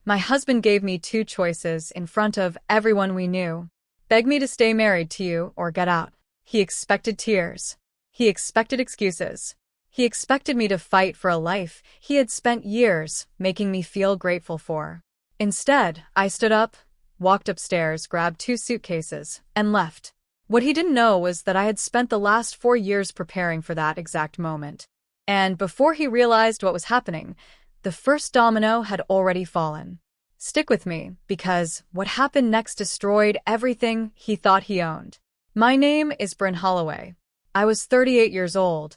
My husband gave me two choices in front of everyone we knew. Beg me to stay married to you or get out. He expected tears. He expected excuses. He expected me to fight for a life he had spent years making me feel grateful for. Instead, I stood up, walked upstairs, grabbed two suitcases, and left. What he didn't know was that I had spent the last 4 years preparing for that exact moment. And before he realized what was happening, the first domino had already fallen. Stick with me, because what happened next destroyed everything he thought he owned. My name is Bryn Holloway. I was 38 years old,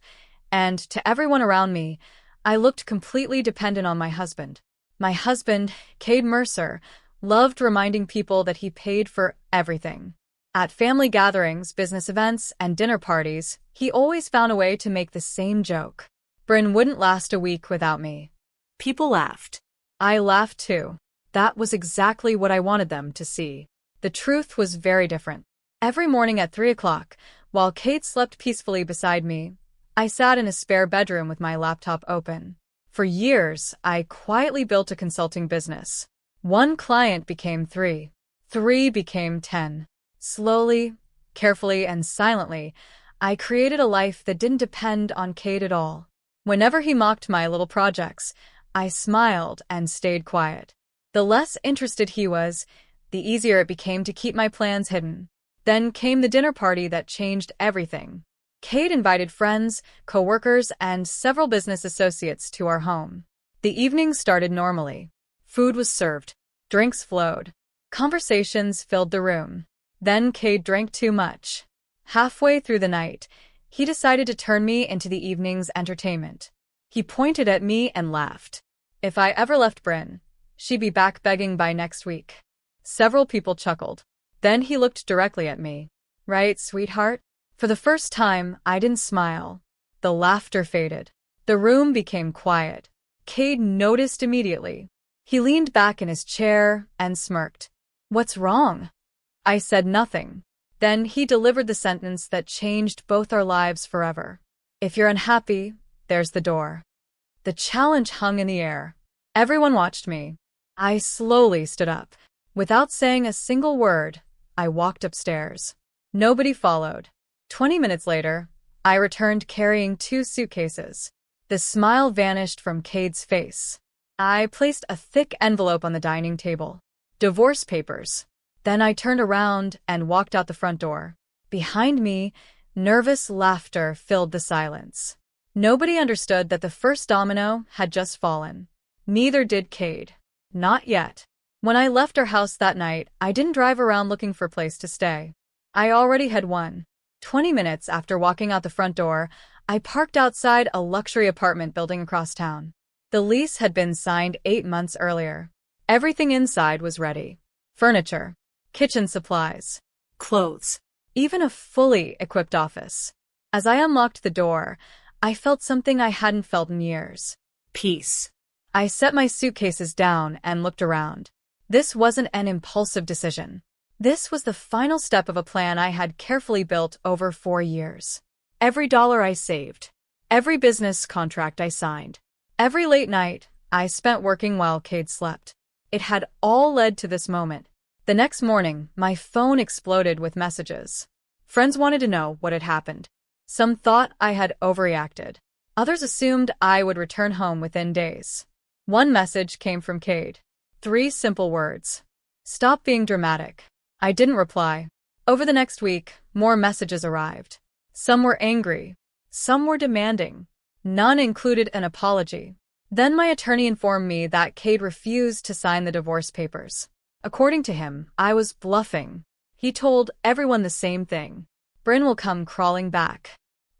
and to everyone around me, I looked completely dependent on my husband. My husband, Cade Mercer, loved reminding people that he paid for everything. At family gatherings, business events, and dinner parties, he always found a way to make the same joke. Bryn wouldn't last a week without me. People laughed. I laughed too. That was exactly what I wanted them to see. The truth was very different. Every morning at 3 o'clock, while Cade slept peacefully beside me, I sat in a spare bedroom with my laptop open. For years, I quietly built a consulting business. 1 client became 3. 3 became 10. Slowly, carefully, and silently, I created a life that didn't depend on Cade at all. Whenever he mocked my little projects, I smiled and stayed quiet. The less interested he was, the easier it became to keep my plans hidden. Then came the dinner party that changed everything. Cade invited friends, coworkers, and several business associates to our home. The evening started normally. Food was served. Drinks flowed. Conversations filled the room. Then Cade drank too much. Halfway through the night, he decided to turn me into the evening's entertainment. He pointed at me and laughed. If I ever left Bryn, she'd be back begging by next week. Several people chuckled. Then he looked directly at me. Right, sweetheart? For the first time, I didn't smile. The laughter faded. The room became quiet. Cade noticed immediately. He leaned back in his chair and smirked. What's wrong? I said nothing. Then he delivered the sentence that changed both our lives forever. If you're unhappy, there's the door. The challenge hung in the air. Everyone watched me. I slowly stood up. Without saying a single word, I walked upstairs. Nobody followed. 20 minutes later, I returned carrying 2 suitcases. The smile vanished from Cade's face. I placed a thick envelope on the dining table. Divorce papers. Then I turned around and walked out the front door. Behind me, nervous laughter filled the silence. Nobody understood that the first domino had just fallen. Neither did Cade. Not yet. When I left our house that night, I didn't drive around looking for a place to stay. I already had one. 20 minutes after walking out the front door, I parked outside a luxury apartment building across town. The lease had been signed 8 months earlier. Everything inside was ready. Furniture, kitchen supplies, Clothes. even a fully equipped office. As I unlocked the door, I felt something I hadn't felt in years. Peace. I set my suitcases down and looked around. This wasn't an impulsive decision. This was the final step of a plan I had carefully built over 4 years. Every dollar I saved, every business contract I signed, every late night I spent working while Cade slept. It had all led to this moment. The next morning, my phone exploded with messages. Friends wanted to know what had happened. Some thought I had overreacted. Others assumed I would return home within days. One message came from Cade. 3 simple words. Stop being dramatic. I didn't reply. Over the next week, more messages arrived. Some were angry. Some were demanding. None included an apology. Then my attorney informed me that Cade refused to sign the divorce papers. According to him, I was bluffing. He told everyone the same thing. Bryn will come crawling back.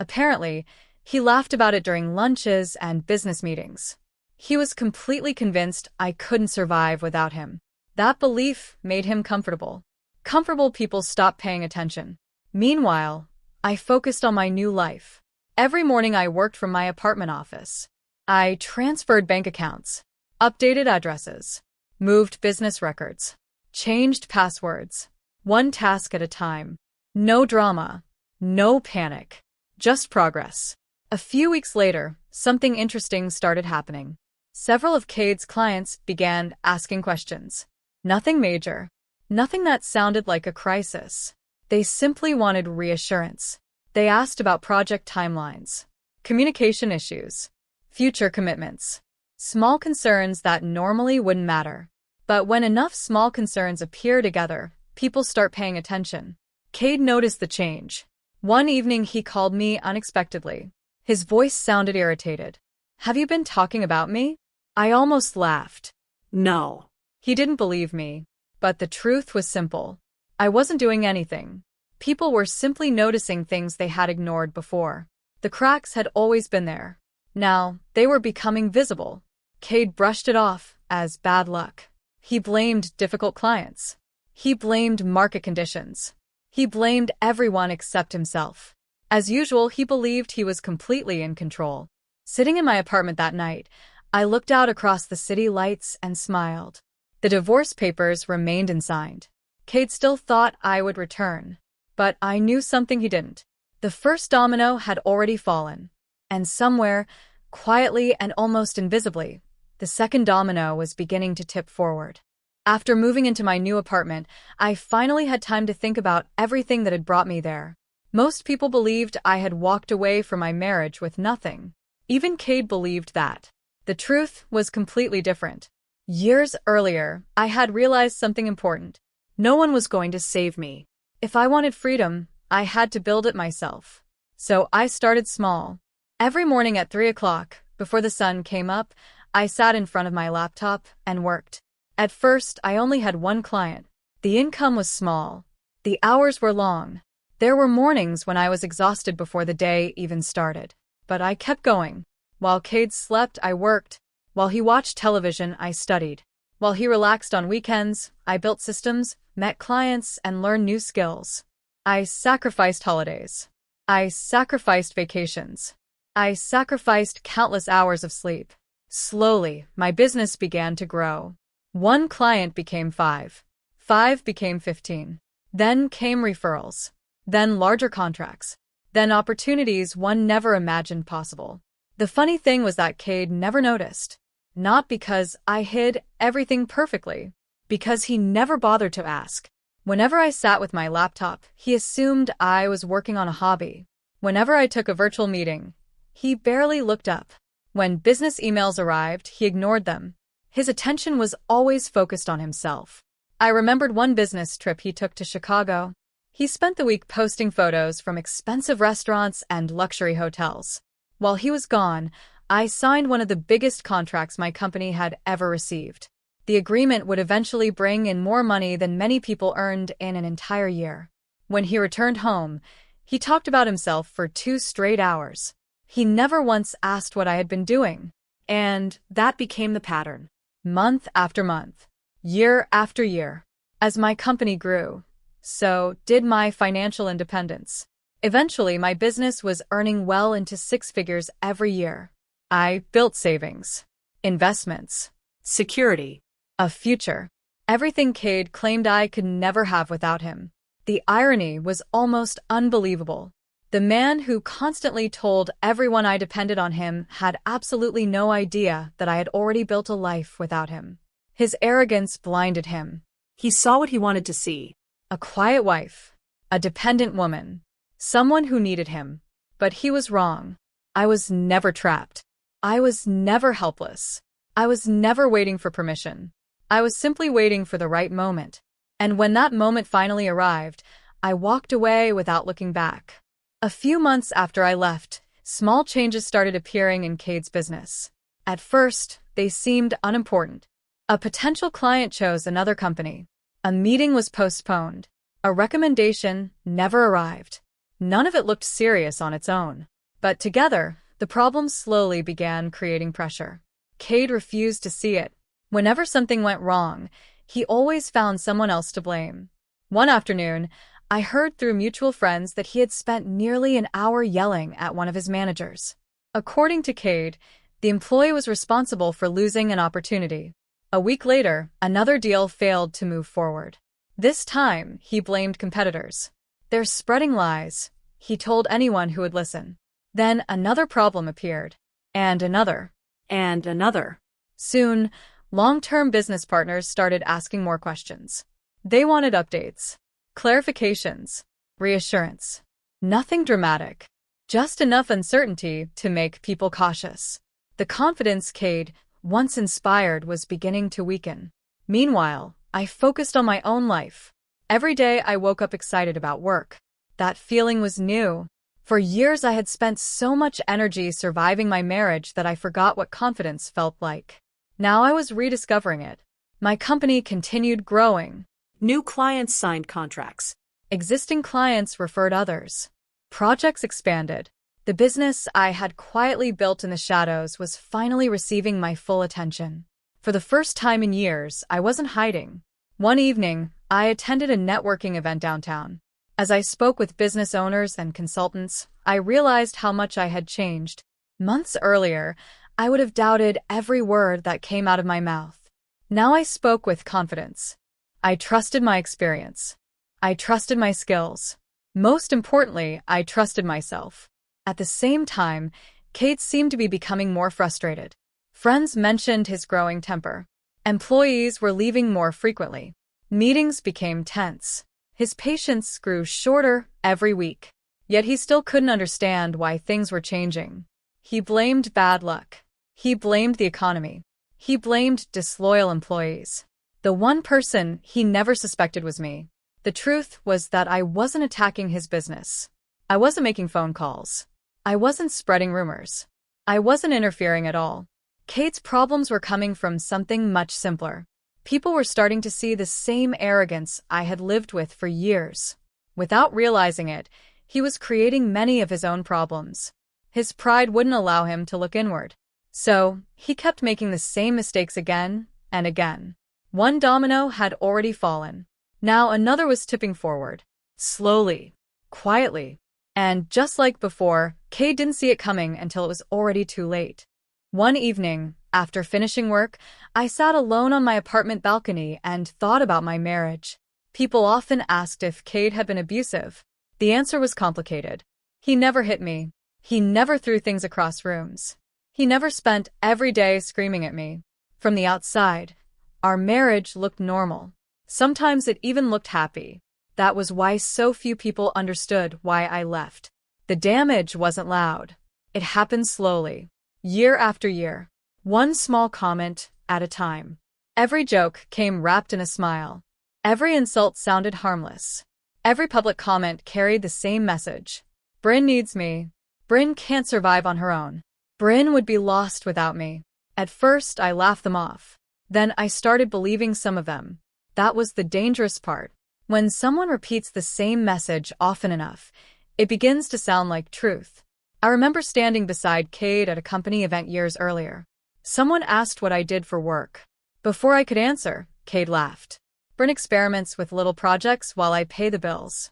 Apparently, he laughed about it during lunches and business meetings. He was completely convinced I couldn't survive without him. That belief made him comfortable. Comfortable people stopped paying attention. Meanwhile, I focused on my new life. Every morning I worked from my apartment office. I transferred bank accounts, updated addresses, moved business records, changed passwords, one task at a time. No drama, no panic, just progress. A few weeks later, something interesting started happening. Several of Cade's clients began asking questions. Nothing major. Nothing that sounded like a crisis. They simply wanted reassurance. They asked about project timelines, communication issues, future commitments. Small concerns that normally wouldn't matter. But when enough small concerns appear together, people start paying attention. Cade noticed the change. One evening he called me unexpectedly. His voice sounded irritated. "Have you been talking about me?" I almost laughed. No. He didn't believe me. But the truth was simple. I wasn't doing anything. People were simply noticing things they had ignored before. The cracks had always been there. Now, they were becoming visible. Cade brushed it off as bad luck. He blamed difficult clients. He blamed market conditions. He blamed everyone except himself. As usual, he believed he was completely in control. Sitting in my apartment that night, I looked out across the city lights and smiled. The divorce papers remained unsigned. Cade still thought I would return. But I knew something he didn't. The first domino had already fallen. And somewhere, quietly and almost invisibly, the second domino was beginning to tip forward. After moving into my new apartment, I finally had time to think about everything that had brought me there. Most people believed I had walked away from my marriage with nothing. Even Cade believed that. The truth was completely different. Years earlier, I had realized something important. No one was going to save me. If I wanted freedom, I had to build it myself. So I started small. Every morning at 3 o'clock, before the sun came up, I sat in front of my laptop and worked. At first, I only had one client. The income was small. The hours were long. There were mornings when I was exhausted before the day even started. But I kept going. While Cade slept, I worked. While he watched television, I studied. While he relaxed on weekends, I built systems, met clients, and learned new skills. I sacrificed holidays. I sacrificed vacations. I sacrificed countless hours of sleep. Slowly, my business began to grow. One client became 5. 5 became 15. Then came referrals. Then larger contracts. Then opportunities one never imagined possible. The funny thing was that Cade never noticed. Not because I hid everything perfectly, because he never bothered to ask. Whenever I sat with my laptop, he assumed I was working on a hobby. Whenever I took a virtual meeting, he barely looked up. When business emails arrived, he ignored them. His attention was always focused on himself. I remembered one business trip he took to Chicago. He spent the week posting photos from expensive restaurants and luxury hotels. While he was gone, I signed one of the biggest contracts my company had ever received. The agreement would eventually bring in more money than many people earned in an entire year. When he returned home, he talked about himself for 2 straight hours. He never once asked what I had been doing. And that became the pattern. Month after month, year after year. As my company grew, so did my financial independence. Eventually, my business was earning well into 6 figures every year. I built savings, investments, Security. a future. Everything Cade claimed I could never have without him. The irony was almost unbelievable. The man who constantly told everyone I depended on him had absolutely no idea that I had already built a life without him. His arrogance blinded him. He saw what he wanted to see. A quiet wife, a dependent woman, someone who needed him. But he was wrong. I was never trapped. I was never helpless. I was never waiting for permission. I was simply waiting for the right moment. And when that moment finally arrived, I walked away without looking back. A few months after I left, small changes started appearing in Cade's business. At first, they seemed unimportant. A potential client chose another company. A meeting was postponed. A recommendation never arrived. None of it looked serious on its own. But together, the problems slowly began creating pressure. Cade refused to see it. Whenever something went wrong, he always found someone else to blame. One afternoon, I heard through mutual friends that he had spent nearly an hour yelling at one of his managers. According to Cade, the employee was responsible for losing an opportunity. A week later, another deal failed to move forward. This time, he blamed competitors. "They're spreading lies," he told anyone who would listen. Then another problem appeared. And another. And another. Soon, long-term business partners started asking more questions. They wanted updates, clarifications, reassurance. Nothing dramatic, just enough uncertainty to make people cautious. The confidence Cade once inspired was beginning to weaken. Meanwhile, I focused on my own life. Every day I woke up excited about work. That feeling was new. For years I had spent so much energy surviving my marriage that I forgot what confidence felt like. Now I was rediscovering it. My company continued growing. New clients signed contracts. Existing clients referred others. Projects expanded. The business I had quietly built in the shadows was finally receiving my full attention. For the first time in years, I wasn't hiding. One evening, I attended a networking event downtown. As I spoke with business owners and consultants, I realized how much I had changed. Months earlier, I would have doubted every word that came out of my mouth. Now I spoke with confidence. I trusted my experience. I trusted my skills. Most importantly, I trusted myself. At the same time, Cade seemed to be becoming more frustrated. Friends mentioned his growing temper. Employees were leaving more frequently. Meetings became tense. His patience grew shorter every week. Yet he still couldn't understand why things were changing. He blamed bad luck. He blamed the economy. He blamed disloyal employees. The one person he never suspected was me. The truth was that I wasn't attacking his business. I wasn't making phone calls. I wasn't spreading rumors. I wasn't interfering at all. Cade's problems were coming from something much simpler. People were starting to see the same arrogance I had lived with for years. Without realizing it, he was creating many of his own problems. His pride wouldn't allow him to look inward. So, he kept making the same mistakes again and again. One domino had already fallen. Now another was tipping forward. Slowly, quietly. And just like before, Cade didn't see it coming until it was already too late. One evening, after finishing work, I sat alone on my apartment balcony and thought about my marriage. People often asked if Cade had been abusive. The answer was complicated. He never hit me. He never threw things across rooms. He never spent every day screaming at me. From the outside, our marriage looked normal. Sometimes it even looked happy. That was why so few people understood why I left. The damage wasn't loud. It happened slowly, year after year. One small comment at a time. Every joke came wrapped in a smile. Every insult sounded harmless. Every public comment carried the same message. Bryn needs me. Bryn can't survive on her own. Bryn would be lost without me. At first, I laughed them off. Then I started believing some of them. That was the dangerous part. When someone repeats the same message often enough, it begins to sound like truth. I remember standing beside Cade at a company event years earlier. Someone asked what I did for work. Before I could answer, Cade laughed. Bryn experiments with little projects while I pay the bills.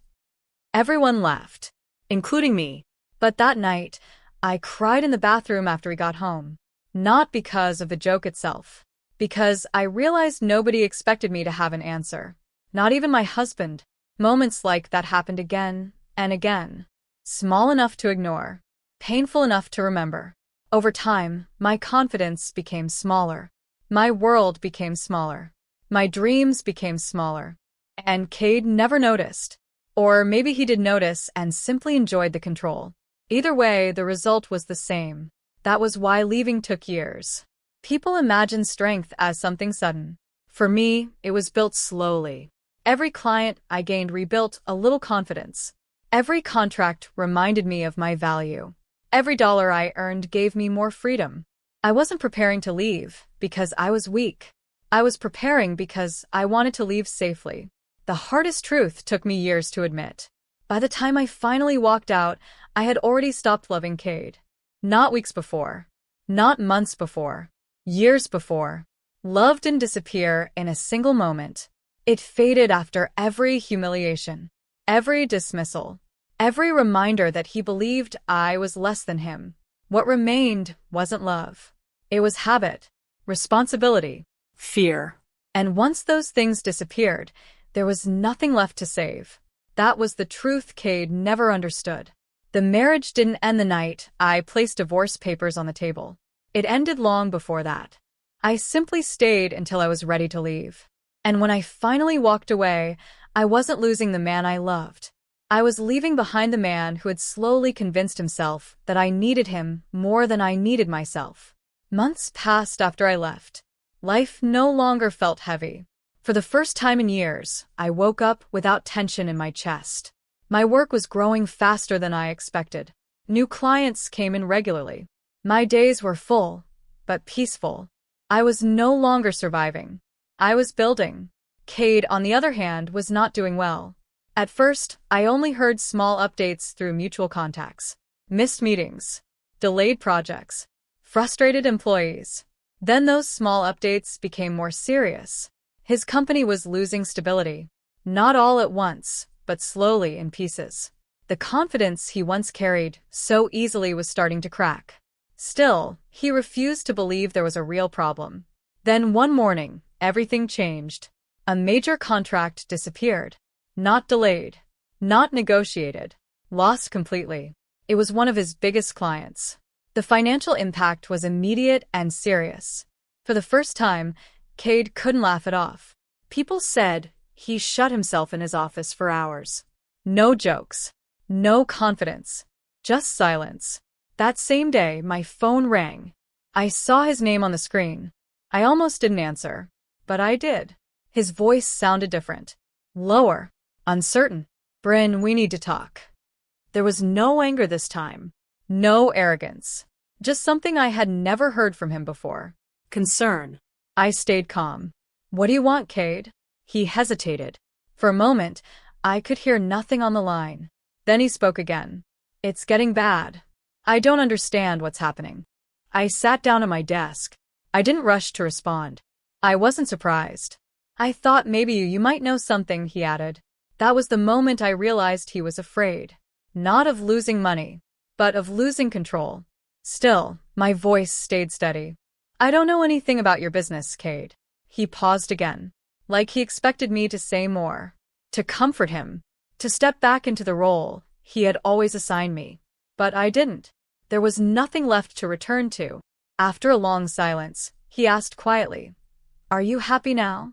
Everyone laughed, including me. But that night, I cried in the bathroom after we got home. Not because of the joke itself. Because I realized nobody expected me to have an answer. Not even my husband. Moments like that happened again and again. Small enough to ignore. Painful enough to remember. Over time, my confidence became smaller. My world became smaller. My dreams became smaller. And Cade never noticed. Or maybe he did notice and simply enjoyed the control. Either way, the result was the same. That was why leaving took years. People imagine strength as something sudden. For me, it was built slowly. Every client I gained rebuilt a little confidence. Every contract reminded me of my value. Every dollar I earned gave me more freedom. I wasn't preparing to leave because I was weak. I was preparing because I wanted to leave safely. The hardest truth took me years to admit. By the time I finally walked out, I had already stopped loving Cade. Not weeks before. Not months before. Years before. Love didn't disappear in a single moment. It faded after every humiliation. Every dismissal. Every reminder that he believed I was less than him. What remained wasn't love. It was habit. Responsibility. Fear. And once those things disappeared, there was nothing left to save. That was the truth Cade never understood. The marriage didn't end the night I placed divorce papers on the table. It ended long before that. I simply stayed until I was ready to leave. And when I finally walked away, I wasn't losing the man I loved. I was leaving behind the man who had slowly convinced himself that I needed him more than I needed myself. Months passed after I left. Life no longer felt heavy. For the first time in years, I woke up without tension in my chest. My work was growing faster than I expected. New clients came in regularly. My days were full, but peaceful. I was no longer surviving. I was building. Cade, on the other hand, was not doing well. At first, I only heard small updates through mutual contacts. Missed meetings, delayed projects, frustrated employees. Then those small updates became more serious. His company was losing stability. Not all at once, but slowly in pieces. The confidence he once carried so easily was starting to crack. Still, he refused to believe there was a real problem. Then one morning, everything changed. A major contract disappeared. Not delayed. Not negotiated. Lost completely. It was one of his biggest clients. The financial impact was immediate and serious. For the first time, Cade couldn't laugh it off. People said he shut himself in his office for hours. No jokes. No confidence. Just silence. That same day, my phone rang. I saw his name on the screen. I almost didn't answer, but I did. His voice sounded different. Lower. Uncertain. Bryn, we need to talk. There was no anger this time. No arrogance. Just something I had never heard from him before. Concern. I stayed calm. What do you want, Cade? He hesitated. For a moment, I could hear nothing on the line. Then he spoke again. It's getting bad. I don't understand what's happening. I sat down at my desk. I didn't rush to respond. I wasn't surprised. I thought maybe you might know something, he added. That was the moment I realized he was afraid. Not of losing money, but of losing control. Still, my voice stayed steady. I don't know anything about your business, Cade. He paused again, like he expected me to say more. To comfort him. To step back into the role he had always assigned me. But I didn't. There was nothing left to return to. After a long silence, he asked quietly, "Are you happy now?"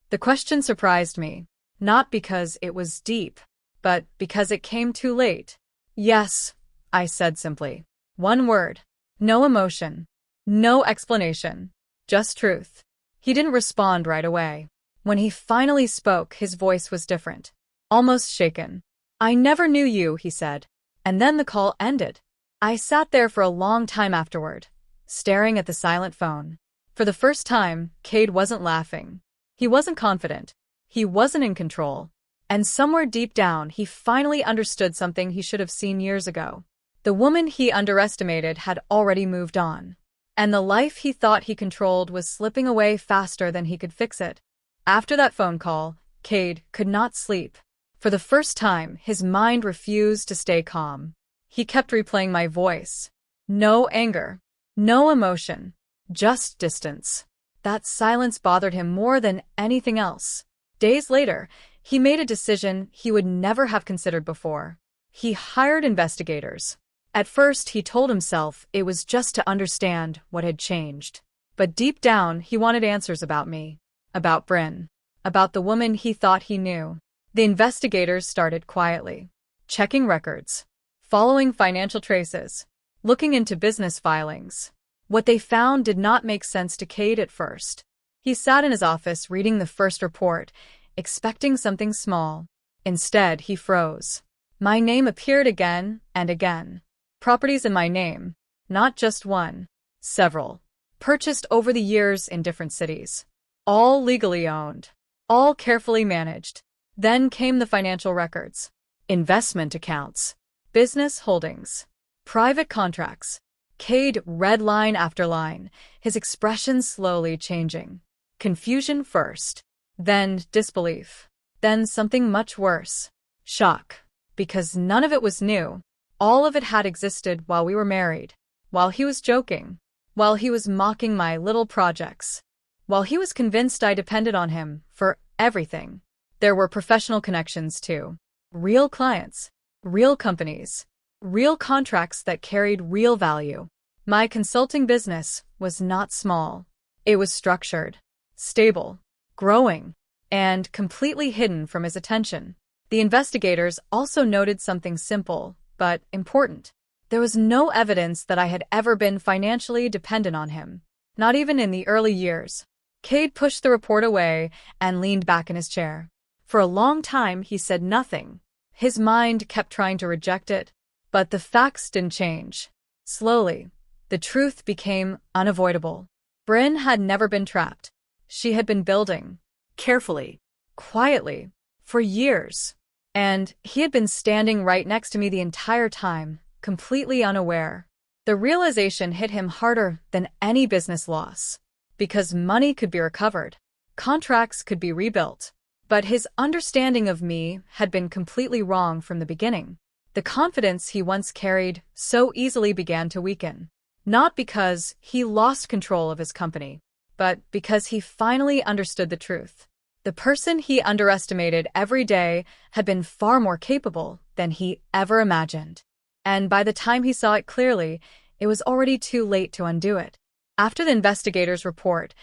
The question surprised me, not because it was deep, but because it came too late. Yes, I said simply. One word. No emotion. No explanation. Just truth. He didn't respond right away. When he finally spoke, his voice was different. Almost shaken. "I never knew you," he said. And then the call ended. I sat there for a long time afterward, staring at the silent phone. For the first time, Cade wasn't laughing. He wasn't confident. He wasn't in control. And somewhere deep down, he finally understood something he should have seen years ago. The woman he underestimated had already moved on. And the life he thought he controlled was slipping away faster than he could fix it. After that phone call, Cade could not sleep. For the first time, his mind refused to stay calm. He kept replaying my voice. No anger. No emotion. Just distance. That silence bothered him more than anything else. Days later, he made a decision he would never have considered before. He hired investigators. At first, he told himself it was just to understand what had changed. But deep down, he wanted answers about me. About Bryn. About the woman he thought he knew. The investigators started quietly. Checking records. Following financial traces. Looking into business filings. What they found did not make sense to Cade at first. He sat in his office reading the first report, expecting something small. Instead, he froze. My name appeared again and again. Properties in my name. Not just one. Several. Purchased over the years in different cities. All legally owned. All carefully managed. Then came the financial records. Investment accounts. Business holdings. Private contracts. Cade read line after line, his expression slowly changing. Confusion first. Then disbelief. Then something much worse. Shock. Because none of it was new. All of it had existed while we were married. While he was joking. While he was mocking my little projects. While he was convinced I depended on him for everything. There were professional connections too. Real clients. Real companies. Real contracts that carried real value. My consulting business was not small. It was structured, stable, growing, and completely hidden from his attention. The investigators also noted something simple, but important. There was no evidence that I had ever been financially dependent on him, not even in the early years. Cade pushed the report away and leaned back in his chair. For a long time, he said nothing. His mind kept trying to reject it, but the facts didn't change. Slowly, the truth became unavoidable. Bryn had never been trapped. She had been building, Carefully. quietly, for years. And he had been standing right next to me the entire time, completely unaware. The realization hit him harder than any business loss. Because money could be recovered, contracts could be rebuilt. But his understanding of me had been completely wrong from the beginning. The confidence he once carried so easily began to weaken. Not because he lost control of his company, but because he finally understood the truth. The person he underestimated every day had been far more capable than he ever imagined. And by the time he saw it clearly, it was already too late to undo it. After the investigators' report,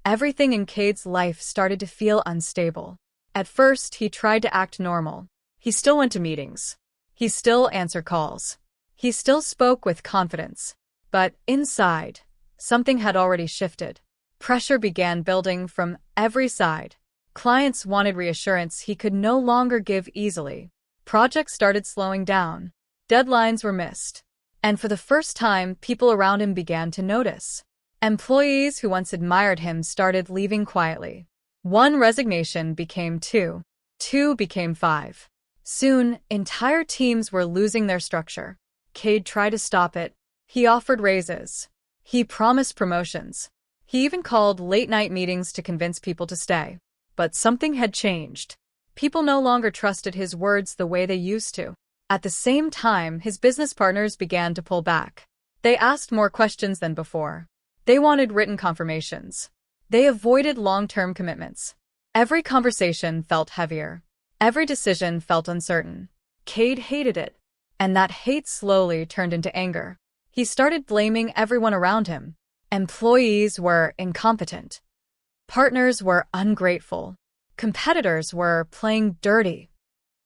everything in Cade's life started to feel unstable. At first, he tried to act normal. He still went to meetings. He still answered calls. He still spoke with confidence. But inside, something had already shifted. Pressure began building from every side. Clients wanted reassurance he could no longer give easily. Projects started slowing down. Deadlines were missed. And for the first time, people around him began to notice. Employees who once admired him started leaving quietly. One resignation became two. Two became five. Soon, entire teams were losing their structure. Cade tried to stop it. He offered raises. He promised promotions. He even called late-night meetings to convince people to stay. But something had changed. People no longer trusted his words the way they used to. At the same time, his business partners began to pull back. They asked more questions than before. They wanted written confirmations. They avoided long-term commitments. Every conversation felt heavier. Every decision felt uncertain. Cade hated it. And that hate slowly turned into anger. He started blaming everyone around him. Employees were incompetent. Partners were ungrateful. Competitors were playing dirty.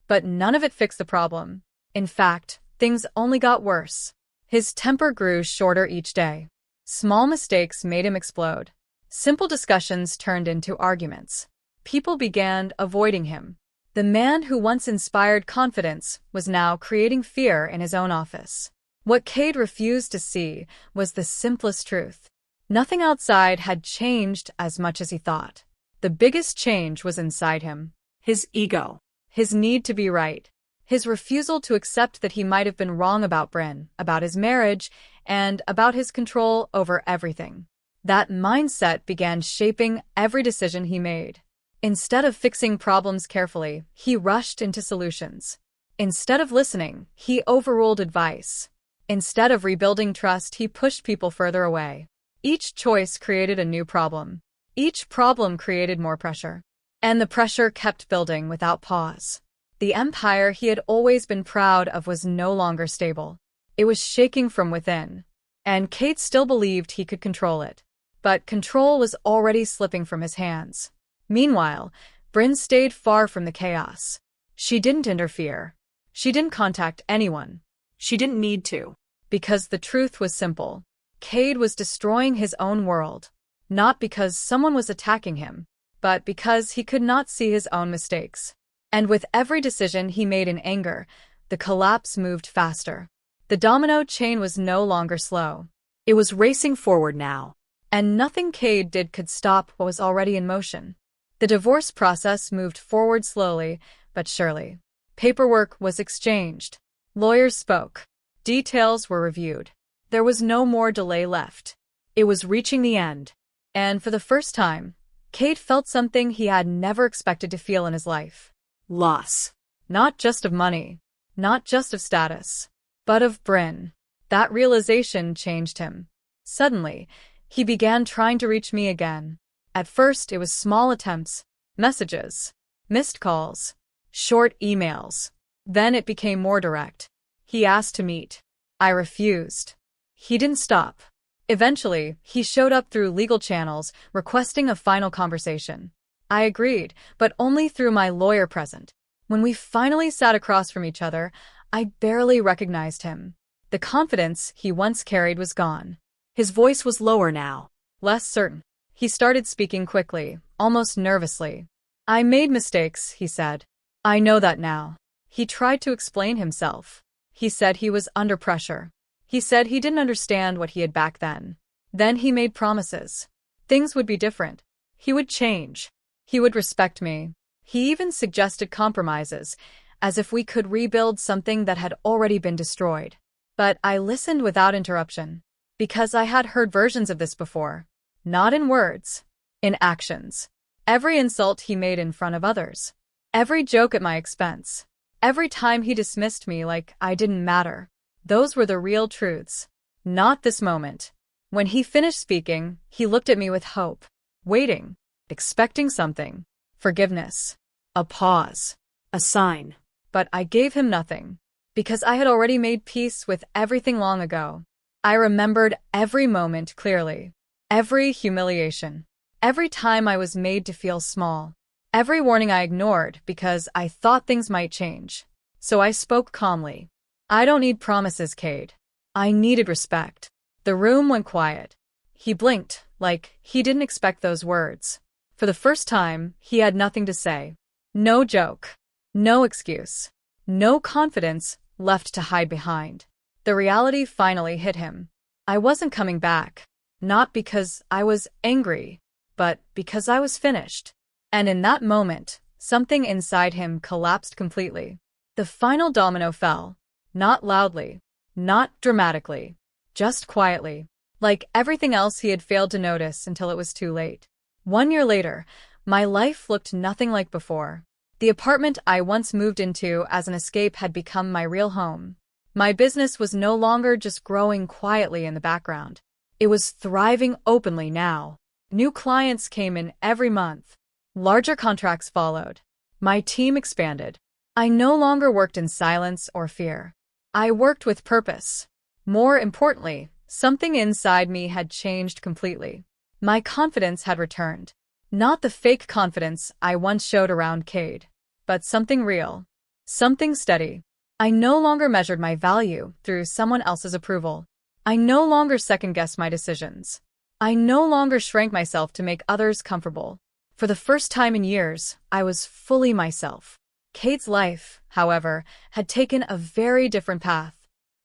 But none of it fixed the problem. In fact, things only got worse. His temper grew shorter each day. Small mistakes made him explode. Simple discussions turned into arguments. People began avoiding him. The man who once inspired confidence was now creating fear in his own office. What Cade refused to see was the simplest truth. Nothing outside had changed as much as he thought. The biggest change was inside him. His ego. His need to be right. His refusal to accept that he might have been wrong about Bryn, about his marriage, and about his control over everything. That mindset began shaping every decision he made. Instead of fixing problems carefully, he rushed into solutions. Instead of listening, he overruled advice. Instead of rebuilding trust, he pushed people further away. Each choice created a new problem. Each problem created more pressure. And the pressure kept building without pause. The empire he had always been proud of was no longer stable. It was shaking from within. And Cade still believed he could control it. But control was already slipping from his hands. Meanwhile, Bryn stayed far from the chaos. She didn't interfere. She didn't contact anyone. She didn't need to. Because the truth was simple. Cade was destroying his own world. Not because someone was attacking him, but because he could not see his own mistakes. And with every decision he made in anger, the collapse moved faster. The domino chain was no longer slow. It was racing forward now. And nothing Cade did could stop what was already in motion. The divorce process moved forward slowly, but surely. Paperwork was exchanged. Lawyers spoke. Details were reviewed. There was no more delay left. It was reaching the end. And for the first time, Cade felt something he had never expected to feel in his life. Loss. Not just of money. Not just of status. But of Bryn. That realization changed him. Suddenly, he began trying to reach me again. At first, it was small attempts, messages, missed calls, short emails. Then it became more direct. He asked to meet. I refused. He didn't stop. Eventually, he showed up through legal channels, requesting a final conversation. I agreed, but only through my lawyer present. When we finally sat across from each other, I barely recognized him. The confidence he once carried was gone. His voice was lower now. Less certain. He started speaking quickly, almost nervously. I made mistakes, he said. I know that now. He tried to explain himself. He said he was under pressure. He said he didn't understand what he had back then. Then he made promises. Things would be different. He would change. He would respect me. He even suggested compromises, as if we could rebuild something that had already been destroyed. But I listened without interruption, because I had heard versions of this before. Not in words, in actions. Every insult he made in front of others. Every joke at my expense. Every time he dismissed me like I didn't matter. Those were the real truths. Not this moment. When he finished speaking, he looked at me with hope. Waiting. Expecting something. Forgiveness. A pause. A sign. But I gave him nothing. Because I had already made peace with everything long ago. I remembered every moment clearly. Every humiliation. Every time I was made to feel small. Every warning I ignored because I thought things might change. So I spoke calmly. I don't need promises, Cade. I needed respect. The room went quiet. He blinked, like he didn't expect those words. For the first time, he had nothing to say. No joke. No excuse. No confidence left to hide behind. The reality finally hit him. I wasn't coming back. Not because I was angry, but because I was finished. And in that moment, something inside him collapsed completely. The final domino fell. Not loudly. Not dramatically. Just quietly. Like everything else he had failed to notice until it was too late. 1 year later, my life looked nothing like before. The apartment I once moved into as an escape had become my real home. My business was no longer just growing quietly in the background. It was thriving openly now. New clients came in every month. Larger contracts followed. My team expanded. I no longer worked in silence or fear. I worked with purpose. More importantly, something inside me had changed completely. My confidence had returned. Not the fake confidence I once showed around Cade, but something real. Something steady. I no longer measured my value through someone else's approval. I no longer second-guessed my decisions. I no longer shrank myself to make others comfortable. For the first time in years, I was fully myself. Cade's life, however, had taken a very different path.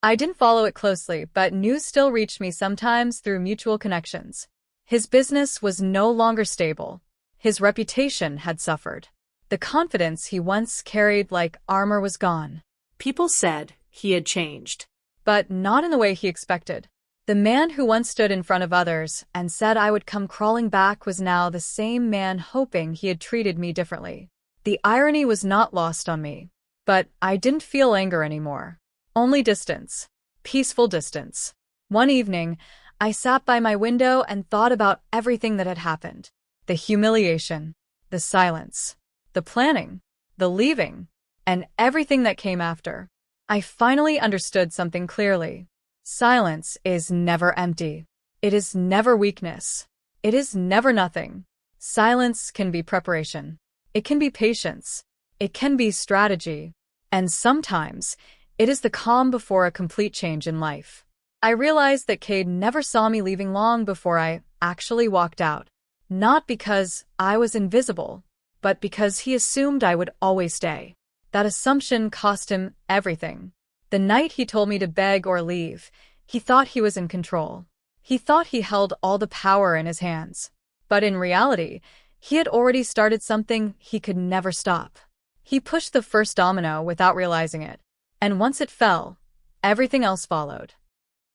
I didn't follow it closely, but news still reached me sometimes through mutual connections. His business was no longer stable. His reputation had suffered. The confidence he once carried like armor was gone. People said he had changed. But not in the way he expected. The man who once stood in front of others and said I would come crawling back was now the same man hoping he had treated me differently. The irony was not lost on me. But I didn't feel anger anymore. Only distance. Peaceful distance. One evening, I sat by my window and thought about everything that had happened. The humiliation, the silence, the planning, the leaving, and everything that came after. I finally understood something clearly. Silence is never empty. It is never weakness. It is never nothing. Silence can be preparation. It can be patience. It can be strategy. And sometimes, it is the calm before a complete change in life. I realized that Cade never saw me leaving long before I actually walked out. Not because I was invisible, but because he assumed I would always stay. That assumption cost him everything. The night he told me to beg or leave, he thought he was in control. He thought he held all the power in his hands. But in reality, he had already started something he could never stop. He pushed the first domino without realizing it. And once it fell, everything else followed.